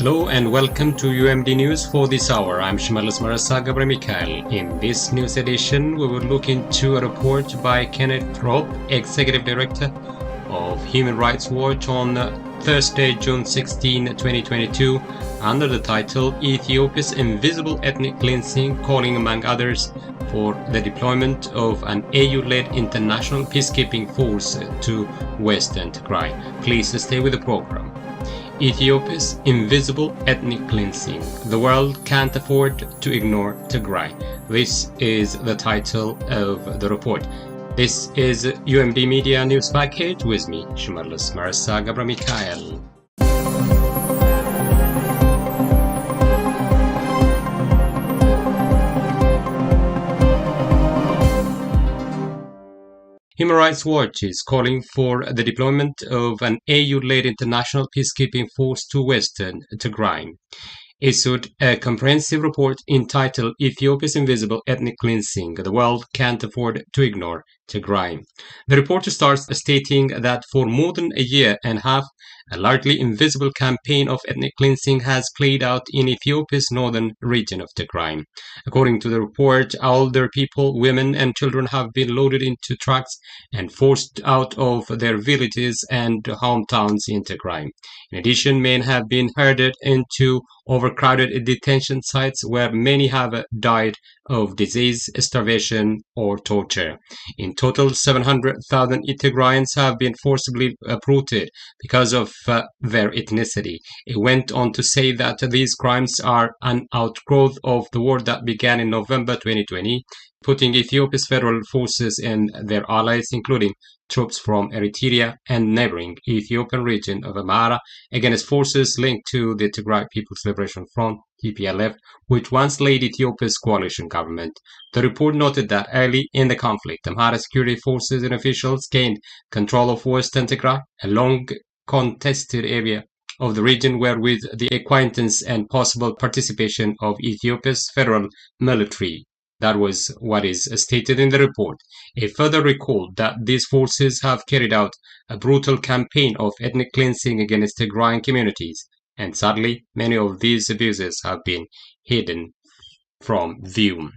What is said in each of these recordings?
Hello and welcome to UMD News for this hour. I'm Shimelis Gebremichael. In this news edition, we will look into a report by Kenneth Robb, Executive Director of Human Rights Watch, on Thursday, June 16, 2022, under the title Ethiopia's Invisible Ethnic Cleansing, calling among others for the deployment of an AU-led international peacekeeping force to Western Tigray. Please stay with the program. Ethiopia's invisible ethnic cleansing. The world can't afford to ignore Tigray. This is the title of the report. This is UMD Media News Package with me, Shimelis Gebremichael. Human Rights Watch is calling for the deployment of an AU-led international peacekeeping force to Western Tigray. Issued a comprehensive report entitled Ethiopia's Invisible Ethnic Cleansing. The world can't afford to ignore Tigray. The report starts stating that for more than a year and a half, a largely invisible campaign of ethnic cleansing has played out in Ethiopia's northern region of Tigray. According to the report, older people, women, and children have been loaded into trucks and forced out of their villages and hometowns in Tigray. In addition, men have been herded into overcrowded detention sites where many have died of disease, starvation, or torture. In total, 700,000 Tigrayans have been forcibly uprooted because of their ethnicity. It went on to say that these crimes are an outgrowth of the war that began in November 2020, putting Ethiopia's federal forces and their allies, including troops from Eritrea and neighboring Ethiopian region of Amhara, against forces linked to the Tigray People's Liberation Front, TPLF, which once led Ethiopia's coalition government. The report noted that early in the conflict, Amhara security forces and officials gained control of Western Tigray, a long contested area of the region, where with the acquaintance and possible participation of Ethiopia's federal military. That was what is stated in the report. It further recalled that these forces have carried out a brutal campaign of ethnic cleansing against Tigrayan communities, and sadly, many of these abuses have been hidden from view.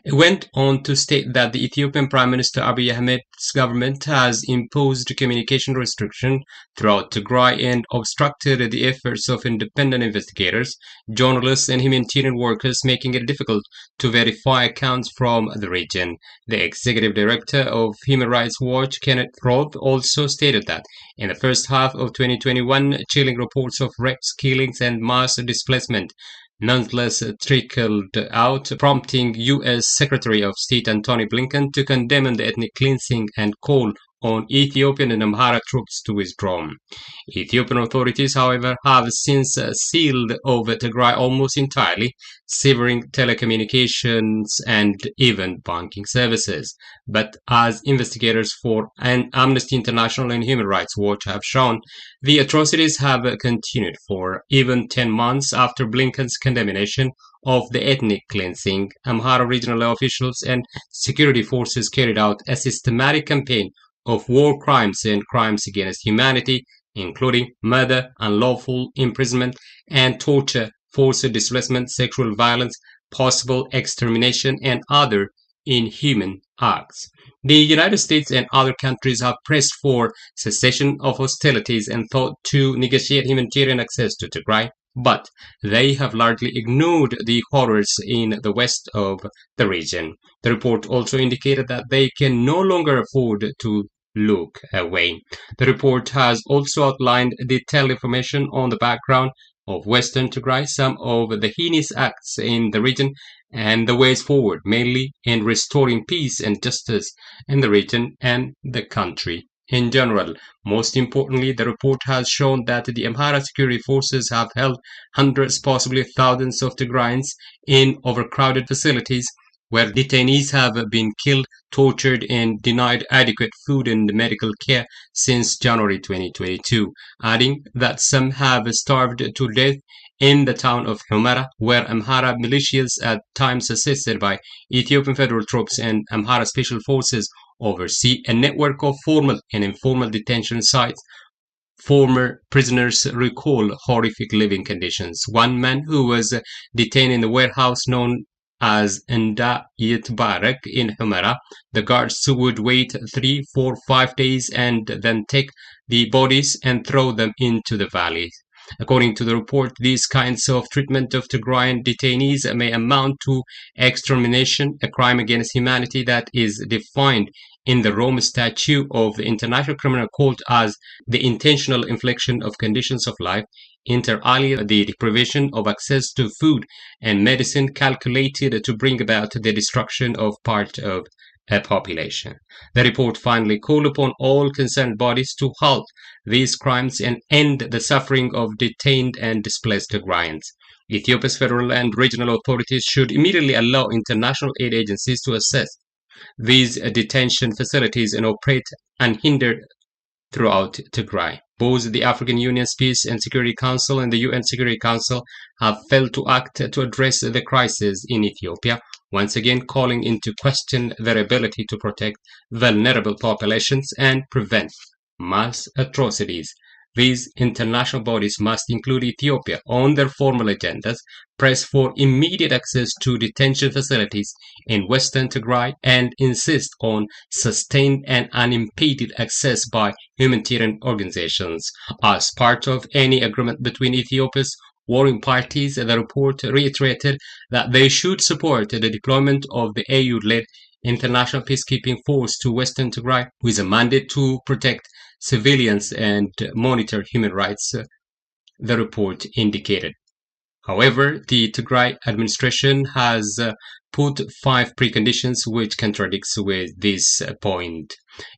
It went on to state that the Ethiopian Prime Minister Abiy Ahmed's government has imposed communication restriction throughout Tigray and obstructed the efforts of independent investigators, journalists, and humanitarian workers, making it difficult to verify accounts from the region. The executive director of Human Rights Watch, Kenneth Robb, also stated that in the first half of 2021, chilling reports of rapes, killings, and mass displacement nonetheless trickled out, prompting U.S. Secretary of State Antony Blinken to condemn the ethnic cleansing and call on Ethiopian and Amhara troops to withdraw. Ethiopian authorities, however, have since sealed over Tigray almost entirely, severing telecommunications and even banking services. But as investigators for Amnesty International and Human Rights Watch have shown, the atrocities have continued for even 10 months after Blinken's condemnation of the ethnic cleansing. Amhara regional officials and security forces carried out a systematic campaign of war crimes and crimes against humanity, including murder, unlawful imprisonment and torture, forced displacement, sexual violence, possible extermination, and other inhuman acts. The United States and other countries have pressed for cessation of hostilities and sought to negotiate humanitarian access to Tigray, but they have largely ignored the horrors in the west of the region. The report also indicated that they can no longer afford to look away. The report has also outlined detailed information on the background of Western Tigray, some of the heinous acts in the region, and the ways forward, mainly in restoring peace and justice in the region and the country in general. Most importantly, the report has shown that the Amhara security forces have held hundreds, possibly thousands of Tigrayans in overcrowded facilities where detainees have been killed, tortured, and denied adequate food and medical care since January 2022, adding that some have starved to death in the town of Humera, where Amhara militias, at times assisted by Ethiopian federal troops and Amhara special forces, oversee a network of formal and informal detention sites Former prisoners recall horrific living conditions. One man who was detained in the warehouse known as Nda Yitbarak in Humera, the guards would wait 3, 4, 5 days and then take the bodies and throw them into the valley. According to the report, these kinds of treatment of Tigrayan detainees may amount to extermination, a crime against humanity that is defined in the Rome Statute of the International Criminal Court as the intentional infliction of conditions of life, inter alia the deprivation of access to food and medicine calculated to bring about the destruction of part of a population. The report finally called upon all concerned bodies to halt these crimes and end the suffering of detained and displaced Tigrayans. Ethiopia's federal and regional authorities should immediately allow international aid agencies to assess these detention facilities and operate unhindered throughout Tigray. Both the African Union's Peace and Security Council and the UN Security Council have failed to act to address the crisis in Ethiopia, once again calling into question their ability to protect vulnerable populations and prevent mass atrocities. These international bodies must include Ethiopia on their formal agendas, press for immediate access to detention facilities in Western Tigray, and insist on sustained and unimpeded access by humanitarian organizations. As part of any agreement between Ethiopia's warring parties, the report reiterated that they should support the deployment of the AU-led international peacekeeping force to Western Tigray with a mandate to protect civilians and monitor human rights, the report indicated. However, the Tigray administration has put 5 preconditions which contradicts with this point.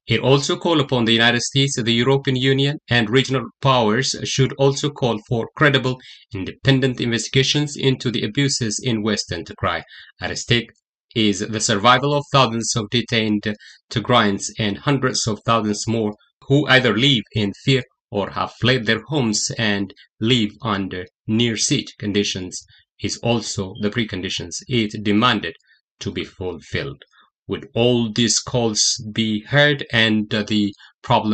It also called upon the United States, the European Union, and regional powers should also call for credible, independent investigations into the abuses in Western Tigray. At stake is the survival of thousands of detained Tigrayans and hundreds of thousands more who either live in fear or have fled their homes and live under near siege conditions is also the preconditions it demanded to be fulfilled. Would all these calls be heard and the problem